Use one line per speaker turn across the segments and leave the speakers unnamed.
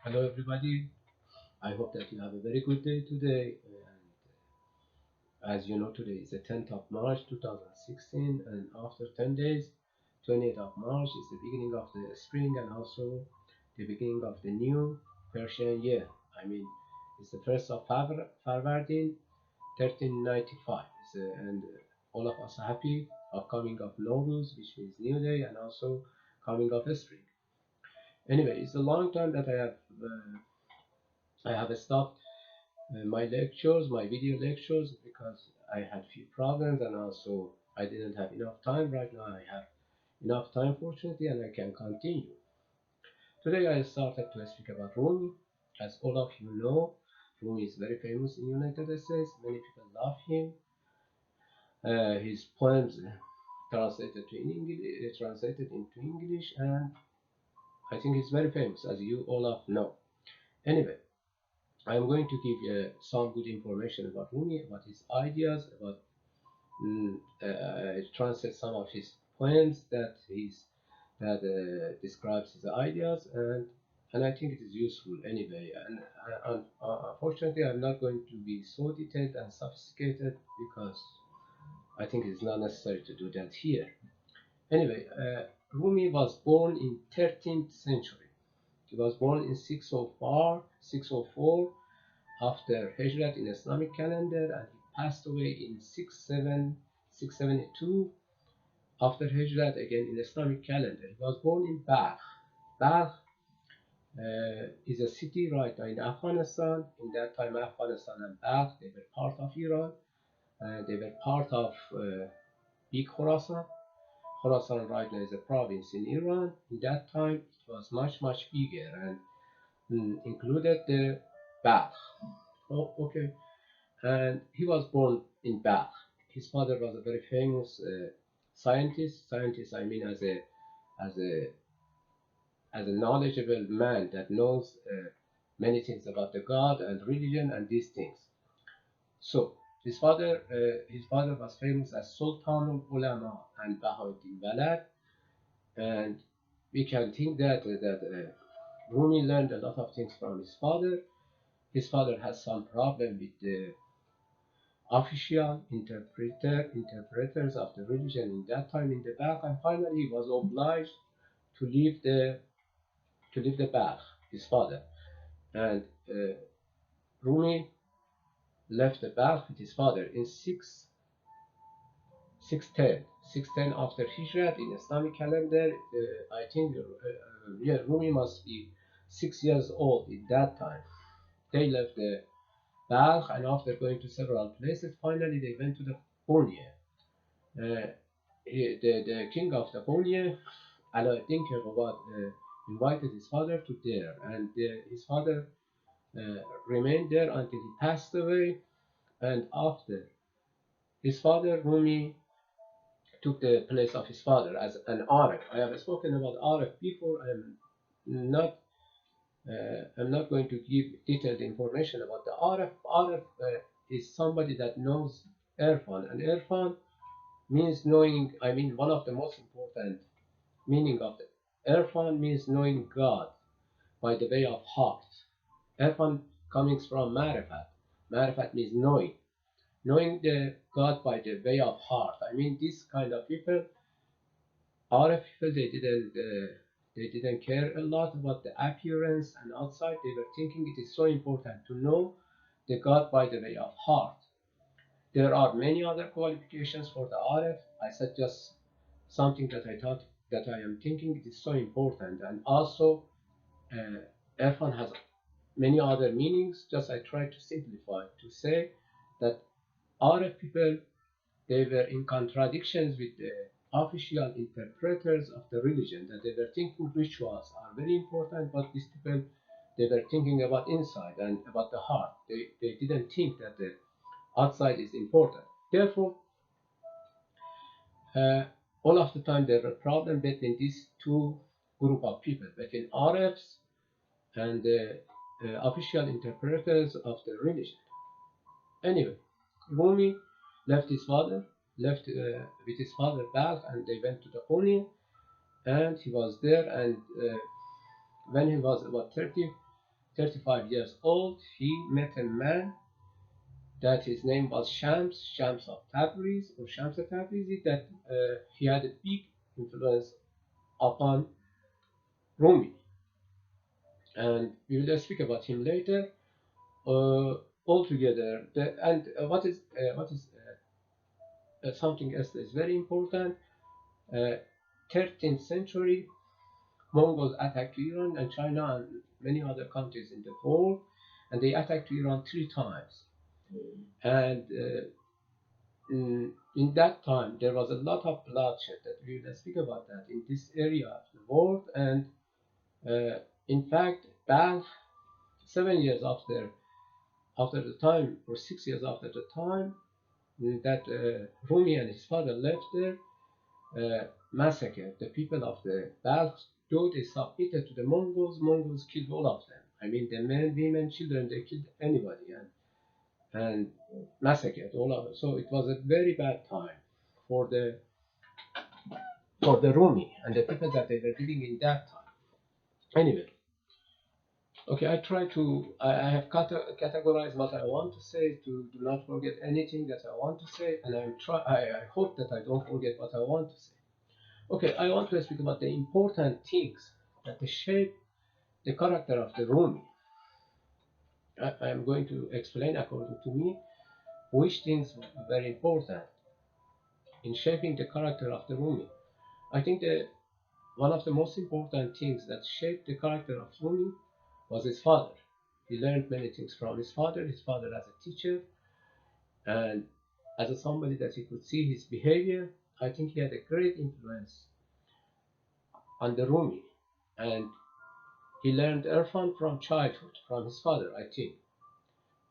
Hello everybody, I hope that you have a very good day today. And as you know, today is the 10th of March 2016, and after 10 days, 20th of March is the beginning of the spring and also the beginning of the new Persian year. I mean, it's the 1st of Farvardin 1395, and all of us are happy of coming of Nowruz, which means new day, and also coming of spring. Anyway, it's a long time that I have stopped my lectures, my video lectures, because I had few problems and also I didn't have enough time. Right now I have enough time, fortunately, and I can continue. Today I started to speak about Rumi. As all of you know, Rumi is very famous in the United States. Many people love him. His poems translated into English, and I think he's very famous, as you all of know. Anyway, I'm going to give you some good information about Rumi, about his ideas, about translate some of his poems that describes his ideas, and I think it is useful anyway. And unfortunately, I'm not going to be so detailed and sophisticated because I think it's not necessary to do that here. Anyway, Rumi was born in 13th century. He was born in 604 after Hijrat in Islamic calendar, and he passed away in 672 after Hijrat again in Islamic calendar. He was born in Balkh. Balkh is a city right now in Afghanistan. In that time, Afghanistan and Balkh, they were part of Iran. They were part of big Khorasan. Khorasan right now is a province in Iran. In that time, it was much bigger and included the Balkh. Oh, okay. And he was born in Bath. His father was a very famous scientist. Scientist, I mean, as a as a knowledgeable man that knows many things about the God and religion and these things. So his father was famous as Sultanul Ulama and Bahauddin Walad, and we can think that Rumi learned a lot of things from his father. His father has some problem with the official interpreters of the religion in that time in the Balkh, and finally he was obliged to leave the Balkh, his father. And Rumi left the Balkh with his father in 610 after Hijrat in Islamic calendar. I think yeah, Rumi must be 6 years old in that time. They left the Balkh, and after going to several places, finally they went to the Konya. Uh, the king of the Konya, Alauddin Kebabad, invited his father to there, and his father remained there until he passed away. And after his father, Rumi took the place of his father as an Arif. I have spoken about Arif before. Not I'm not going to give detailed information about the Arif. Arif is somebody that knows Irfan, and Irfan means knowing. I mean, one of the most important meaning of the Irfan means knowing God by the way of heart. Irfan coming from Marifat. Marifat means knowing. Knowing the God by the way of heart. I mean, this kind of people, Arab people, they didn't care a lot about the appearance and outside. They were thinking it is so important to know the God by the way of heart. There are many other qualifications for the Arif. I said just something that I thought that I am thinking it is so important, and also Irfan has many other meanings. Just I try to simplify to say that Arab people, they were in contradictions with the official interpreters of the religion, that they were thinking rituals are very important, but these people, they were thinking about inside and about the heart. They didn't think that the outside is important. Therefore, uh, all of the time there were problems between these two group of people, between Arabs and the official interpreters of the religion. Anyway, Rumi left his father, left with his father back, and they went to the Konya, and he was there. And when he was about 30, 35 years old, he met a man that his name was Shams of Tabriz, or Shams of Tabrizi, that he had a big influence upon Rumi. And we will speak about him later. Altogether, what is something else that is very important. 13th century, Mongols attacked Iran and China and many other countries in the world, and they attacked Iran 3 times. And in that time, there was a lot of bloodshed. That we will speak about that in this area of the world. And in fact, back 7 years after the time, or 6 years after the time that Rumi and his father left there, massacred the people of the Balkh. Though they submitted to the Mongols, Mongols killed all of them. I mean, the men, women, children, they killed anybody and massacred all of them. So it was a very bad time for the Rumi and the people that they were living in that time. Anyway, okay, I have categorized what I want to say to do not forget anything that I want to say, and I hope that I don't forget what I want to say. Okay, I want to speak about the important things that shape the character of the Rumi. I am going to explain, according to me, which things were very important in shaping the character of the Rumi. I think that one of the most important things that shaped the character of Rumi was his father. He learned many things from his father as a teacher, and as somebody that he could see his behavior. I think he had a great influence on the Rumi, and he learned Irfan from childhood, from his father, I think.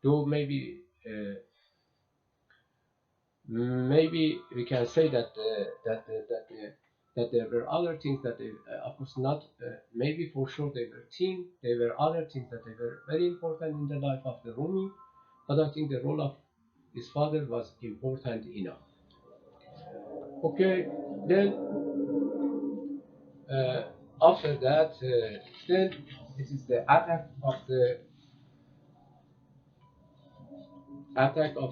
Though maybe we can say that there were other things that they, of course not, maybe for sure there were other things that they were very important in the life of the Rumi, but I think the role of his father was important enough. Okay, then after that, then this is the attack of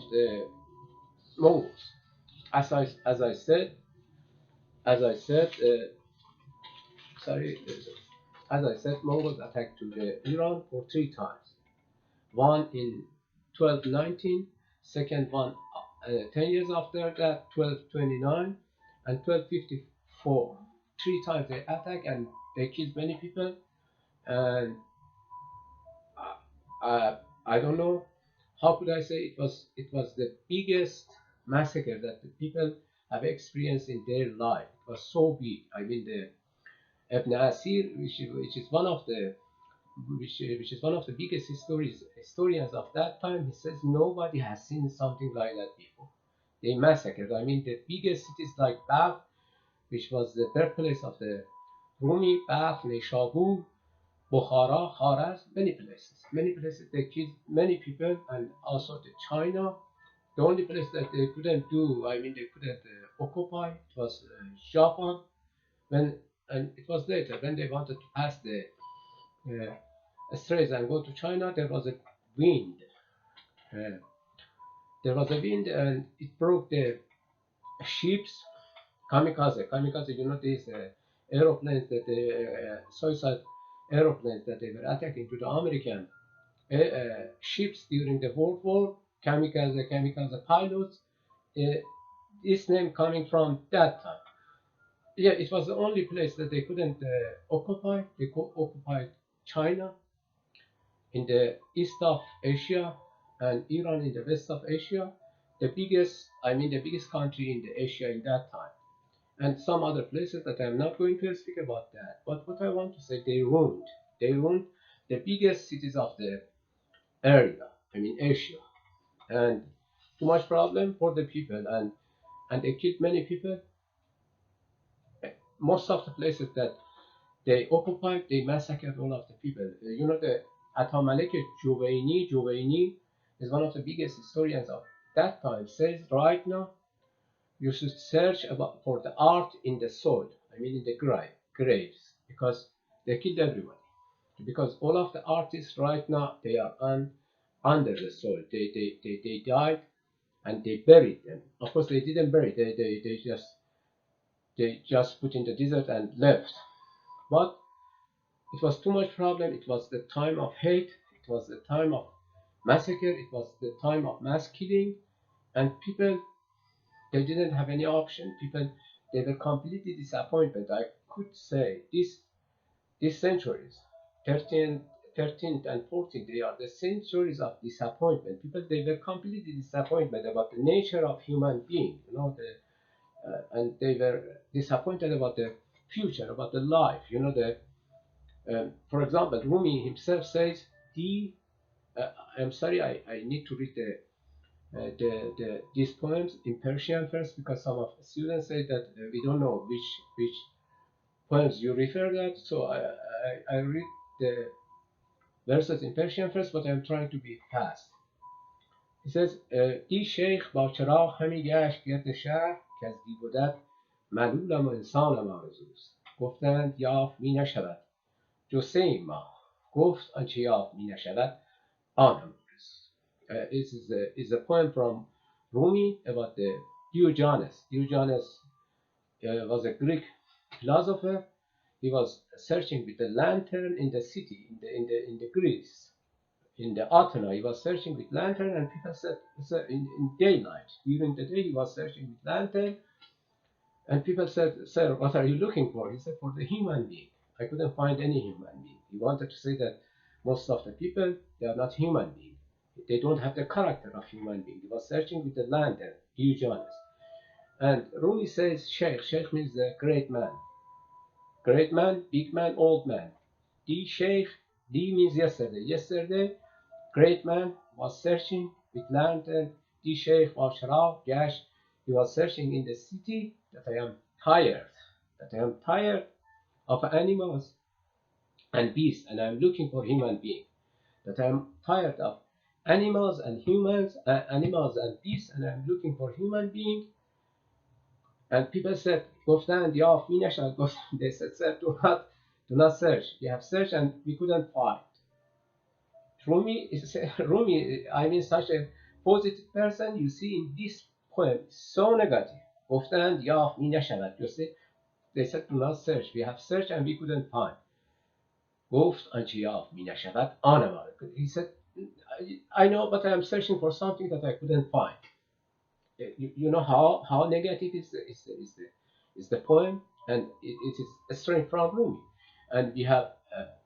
the Mongols. As I said, sorry, as I said, Mongols attacked to the Iran for 3 times. One in 1219, second one 10 years after that, 1229, and 1254. 3 times they attacked and they killed many people. And I don't know how could I say it was the biggest massacre that the people have experienced in their life. It was so big. I mean, the Ibn Asir, which is one of the biggest historians of that time, he says nobody has seen something like that before. They massacred. I mean, the biggest cities like Balkh, which was the birthplace of the Rumi, Balkh, Nishabur, Bukhara, Kharaz, many places they killed many people, and also the China. The only place that they couldn't do, I mean, they couldn't occupy, it was Japan. And it was later when they wanted to pass the straits and go to China. There was a wind. Uh, and it broke the ships. Kamikaze. You know these aeroplanes that suicide aeroplanes that they were attacking to the American ships during the World War. Kamikaze pilots. This name coming from that time. Yeah, it was the only place that they couldn't occupy. They occupied China in the east of Asia and Iran in the west of Asia. The biggest country in the Asia in that time, and some other places that I'm not going to speak about that. But what I want to say, they ruined the biggest cities of the area. I mean Asia, and too much problem for the people, and they killed many people. Most of the places that they occupied, they massacred all of the people. You know, the Atamalek Juvaini is one of the biggest historians of that time. Says right now, you should search for the art in the soil. I mean, in the graves, because they killed everybody. because all of the artists right now, they are under the soil. They died and they buried them. Of course, they didn't bury. They just put in the desert and left. But it was too much problem. It was the time of hate. It was the time of massacre. It was the time of mass killing, and people, they didn't have any option. People, they were completely disappointed. I could say these centuries, 13th and 14th, they are the centuries of disappointment. People, they were completely disappointed about the nature of human being, and they were disappointed about the future, about the life. For example, Rumi himself says, I'm sorry, I need to read these poems in Persian first, because some of the students say that we don't know which poems you refer that. So I read the verses in Persian first, but I'm trying to be fast. He says, دی شیخ با چراغ همی گشت گرد شهر که از دی بودت ملولم و انسانم آرزوست. گفتند یافت می نشود جز 3 ماه. گفت آنچه یافت می نشود آنم است. This is a poem from Rumi about the Diogenes. Diogenes was a Greek philosopher. He was searching with a lantern in the city, in the Greece, in the Athena. He was searching with lantern, and people said in daylight, during the day he was searching with lantern, and people said, "Sir, what are you looking for?" He said, "For the human being. I couldn't find any human being." He wanted to say that most of the people, they are not human beings. They don't have the character of human being. He was searching with the lantern, Diogenes. And Rumi says, Sheikh means the great man. Great man, big man, old man. The Sheikh, the means yesterday. Yesterday, great man was searching with lantern. The Sheikh was Sharaf, Gash. He was searching in the city that I am tired. That I am tired of animals and beasts, and I am looking for human being. That I am tired of animals and humans, animals and beasts, and I am looking for human being. And people said, گفتند یافت می نشود. They said, sir, do not search. We have searched and we couldn't find. Rumi, I mean, such a positive person, you see in this poem, so negative. گفتند یافت می نشود. You see, they said, do not search. We have searched and we couldn't find. گفت آنچه یافت می نشود آنم. He said, I know, but I am searching for something that I couldn't find. You know how negative is the poem, and it is straight from Rumi. And we have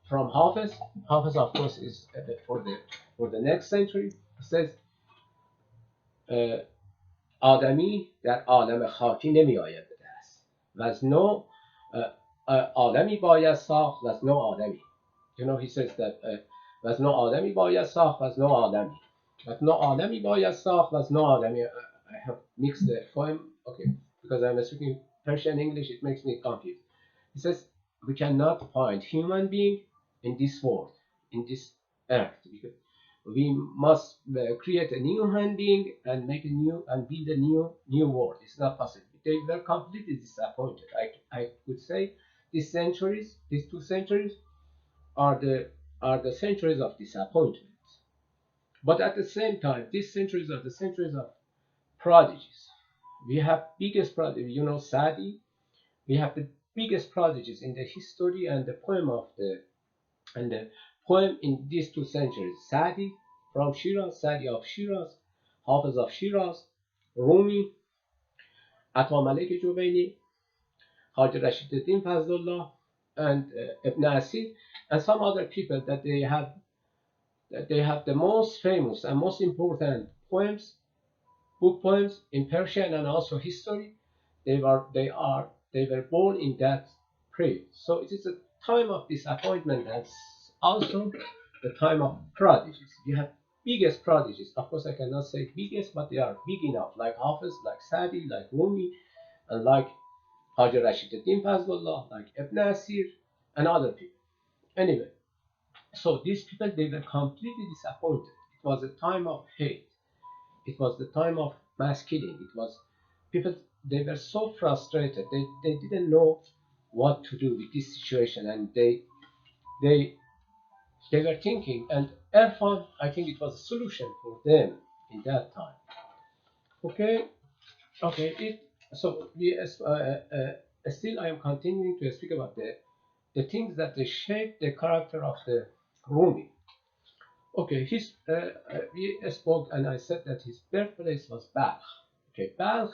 from Hafiz. Hafiz, of course, is for the next century. It says, آدمی در عالم خاکی نمی آید به دست و از نو آدمی باید ساخت و از نو آدمی. He says that و از نو آدمی باید ساخت و از نو آدمی. و از نو آدمی باید ساخت و از نو آدمی. I have mixed the poem, okay, because I'm speaking Persian English, it makes me confused. He says, we cannot find human being in this world, in this earth, because we must create a new human being and make a new and build a new world. It's not possible. They were completely disappointed. I would say these two centuries, are the centuries of disappointment. But at the same time, these centuries are the centuries of prodigies. We have biggest prodigies, Sadi. We have the biggest prodigies in the history and the poem in these 2 centuries. Sadi from Shiraz, Sadi of Shiraz, Hafiz of Shiraz, Rumi, Ata Malik Jubaini, Haji Rashiduddin Fazlullah, and Ibn Asir, and some other people that they have the most famous and most important book poems in Persian and also history. They were born in that period. So it is a time of disappointment and also the time of prodigies. We have biggest prodigies. Of course, I cannot say biggest, but they are big enough, like Hafiz, like Sadi, like Rumi, and like Haji Rashiduddin Fazlullah, like Ibn Asir, and other people. Anyway, so these people, they were completely disappointed. It was a time of hate. It was the time of mass killing. It was people, they were so frustrated. They didn't know what to do with this situation, and they they were thinking, and Irfan, I think it was a solution for them in that time. Okay, so we still I am continuing to speak about the things that they shape the character of the Rumi. Okay, we spoke and I said that his birthplace was Balkh. Okay, Balkh,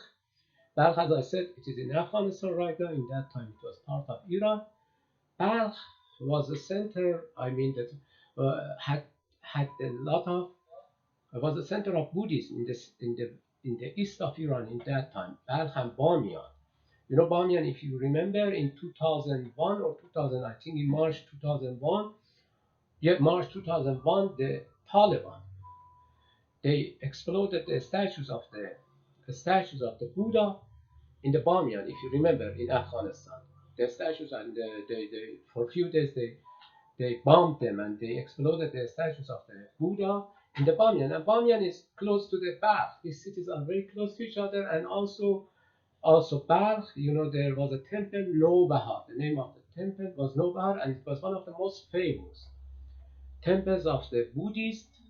as I said, it is in Afghanistan right now. In that time, it was part of Iran. Balkh was a center. I mean that had a lot of was the center of Buddhism in the east of Iran in that time. Balkh and Bamiyan. You know Bamiyan, if you remember, in 2001 or 2000, I think in March 2001. Yeah, March 2001, the Taliban, they exploded the statues of the Buddha in the Bamiyan, if you remember, in Afghanistan. The statues, and they for a few days they bombed them and they exploded the statues of the Buddha in the Bamiyan. And Bamiyan is close to the Balkh. These cities are very close to each other, and also Balkh, you know, there was a temple, Nobahar. The name of the temple was Nobahar, and it was one of the most famous temples of the Buddhists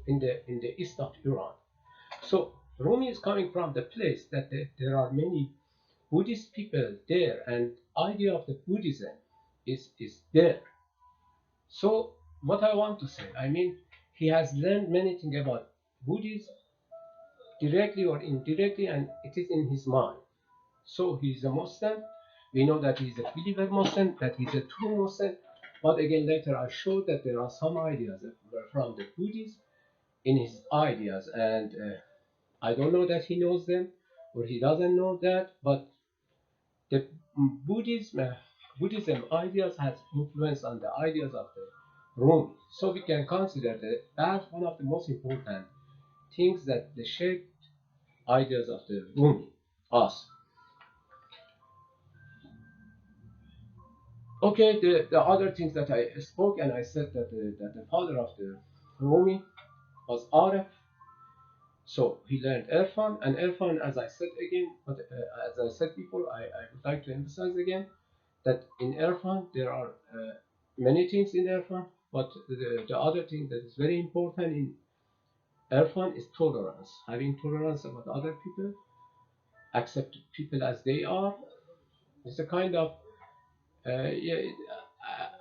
in the east of Iran. So Rumi is coming from the place that there are many Buddhist people there, and idea of the Buddhism is there. So what I want to say, I mean, he has learned many things about Buddhism directly or indirectly, and it is in his mind. So he is a Muslim. We know that he is a believer Muslim, that he is a true Muslim. But again, later I showed that there are some ideas from the Buddhists in his ideas, and I don't know that he knows them or he doesn't know that, but the Buddhism ideas has influence on the ideas of the Rumi. So we can consider that that's one of the most important things that they shape ideas of the Rumi, us. Okay, the other things that I spoke, and I said that the father of the Rumi was Arif. So he learned Irfan, and Irfan, as I said again, but as I said before, I would like to emphasize again that in Irfan there are many things in Irfan, but the other thing that is very important in Irfan is tolerance. Having tolerance about other people, accept people as they are. It's a kind of yeah.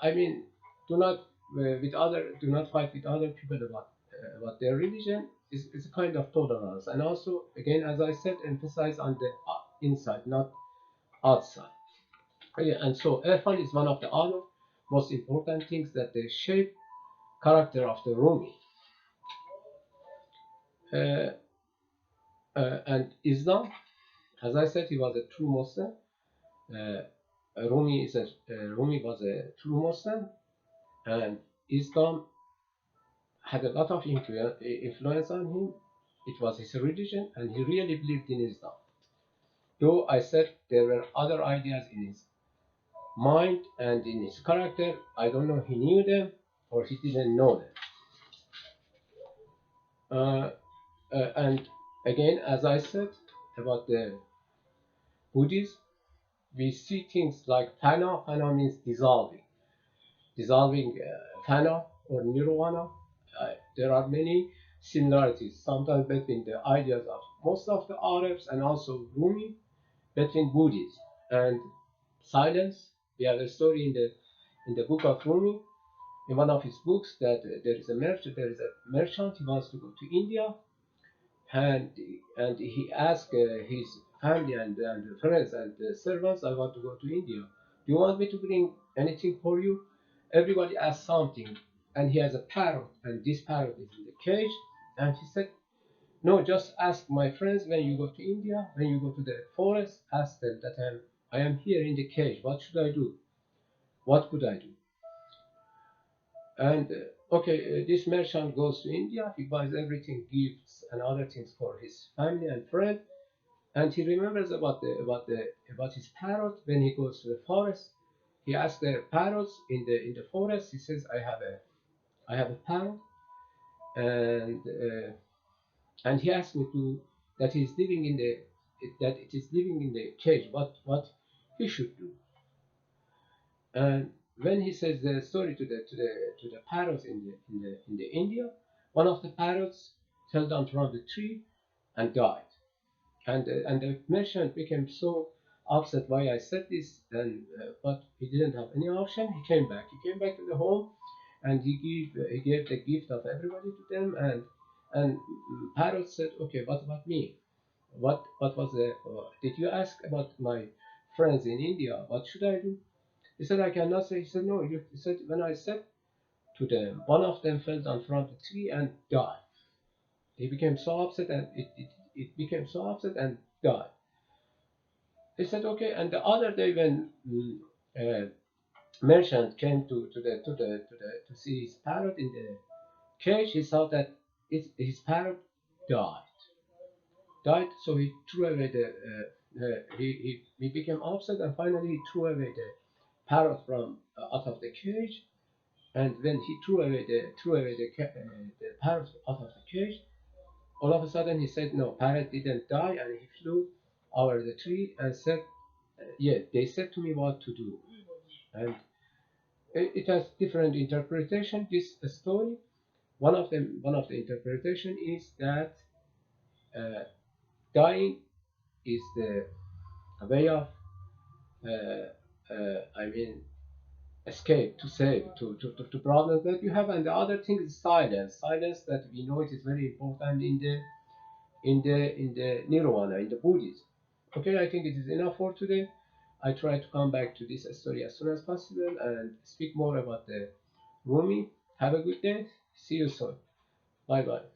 I mean, do not do not fight with other people about their religion. It's a kind of tolerance, and also again, as I said, emphasize on the inside, not outside. Yeah, and so Irfan is one of the other most important things that they shape character of the Rumi. Uh, and Islam, as I said, he was a true Muslim. Uh, Rumi was a true Muslim, and Islam had a lot of influence on him. It was his religion, and he really believed in Islam. Though I said there were other ideas in his mind and in his character, I don't know he knew them or he didn't know them. And again, as I said about the Buddhism, we see things like fana. Fana means dissolving fana or nirvana. There are many similarities, sometimes between the ideas of most of the Arabs and also Rumi, between Buddhism and silence. We have a story in the book of Rumi, in one of his books, that there is a merchant. He wants to go to India, and he asked his family and friends and servants, I want to go to India. Do you want me to bring anything for you? Everybody asked something, and he has a parrot, and this parrot is in the cage. And he said, no, just ask my friends when you go to India, when you go to the forest, ask them that I am here in the cage. What should I do? What could I do? And this merchant goes to India. He buys everything, gifts and other things for his family and friend. And he remembers about his parrot when he goes to the forest. He asks the parrots in the forest. He says, I have a parrot, and he asked me to that he's living in the that it is living in the cage. What he should do? And when he says the story to the parrots in the India, one of the parrots fell down from the tree and died. And the merchant became so upset why I said this, and but he didn't have any option. He came back. He came back to the home, and he gave the gift of everybody to them. And parrot said, "Okay, what about me? What was the? Did you ask about my friends in India? What should I do?" He said, "I cannot say." He said, "No." He said, "When I said to them, one of them fell down from the tree and died." He became so upset, and it became so upset and died. He said, okay. And the other day when merchant came to see his parrot in the cage, he saw that his parrot died. So he threw away he became upset, and finally he threw away the parrot from out of the cage. And when he threw away the parrot out of the cage, all of a sudden he said, no, parrot didn't die, and he flew over the tree and said, yeah, they said to me what to do. And it has different interpretation. This story, one of the interpretation is that uh, dying is the way of, I mean, escape, to save, to problems that you have. And the other thing is silence that we know it is very important in the nirvana, in the Buddhism. Okay, I think it is enough for today. I try to come back to this story as soon as possible and speak more about the Rumi. Have a good day. See you soon. Bye bye.